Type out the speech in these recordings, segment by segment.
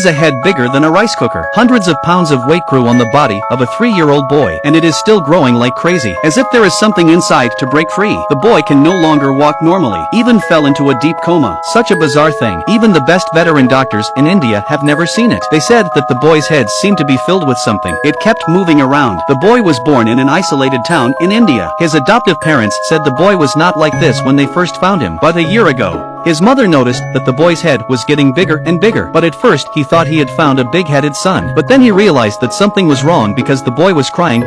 is a head bigger than a rice cooker. Hundreds of pounds of weight grew on the body of a 3-year-old boy, and it is still growing like crazy, as if there is something inside to break free. The boy can no longer walk normally, even fell into a deep coma. Such a bizarre thing. Even the best veteran doctors in India have never seen it. They said that the boy's head seemed to be filled with something. It kept moving around. The boy was born in an isolated town in India. His adoptive parents said the boy was not like this when they first found him, but a year ago, his mother noticed that the boy's head was getting bigger and bigger, but at first he thought he had found a big-headed son. But then he realized that something was wrong because the boy was crying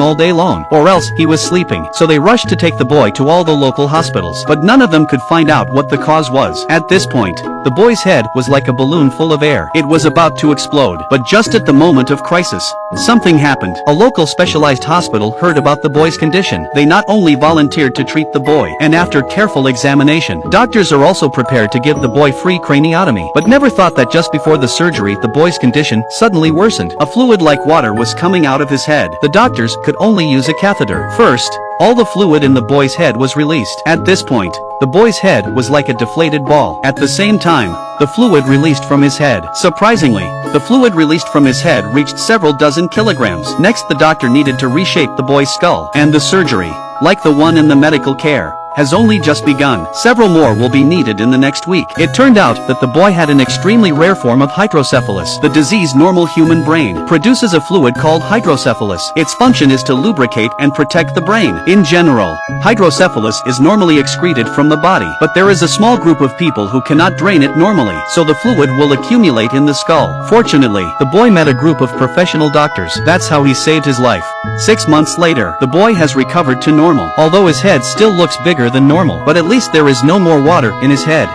all day long, or else he was sleeping. So they rushed to take the boy to all the local hospitals, but none of them could find out what the cause was. At this point, the boy's head was like a balloon full of air. It was about to explode, but just at the moment of crisis, something happened. A local specialized hospital heard about the boy's condition. They not only volunteered to treat the boy, and after careful examination, doctors are also prepared to give the boy free craniotomy, but never thought that just before the surgery the boy's condition suddenly worsened. A fluid like water was coming out of his head. The doctors could only use a catheter. First, all the fluid in the boy's head was released. At this point, the boy's head was like a deflated ball. At the same time, the fluid released from his head. Surprisingly, the fluid released from his head reached several dozen kilograms. Next, the doctor needed to reshape the boy's skull, and the surgery, like the one in the medical care, has only just begun. Several more will be needed in the next week. It turned out that the boy had an extremely rare form of hydrocephalus. The disease normal human brain produces a fluid called hydrocephalus. Its function is to lubricate and protect the brain. In general, hydrocephalus is normally excreted from the body, but there is a small group of people who cannot drain it normally, so the fluid will accumulate in the skull. Fortunately, the boy met a group of professional doctors. That's how he saved his life. 6 months later, the boy has recovered to normal, although his head still looks bigger than normal, but at least there is no more water in his head.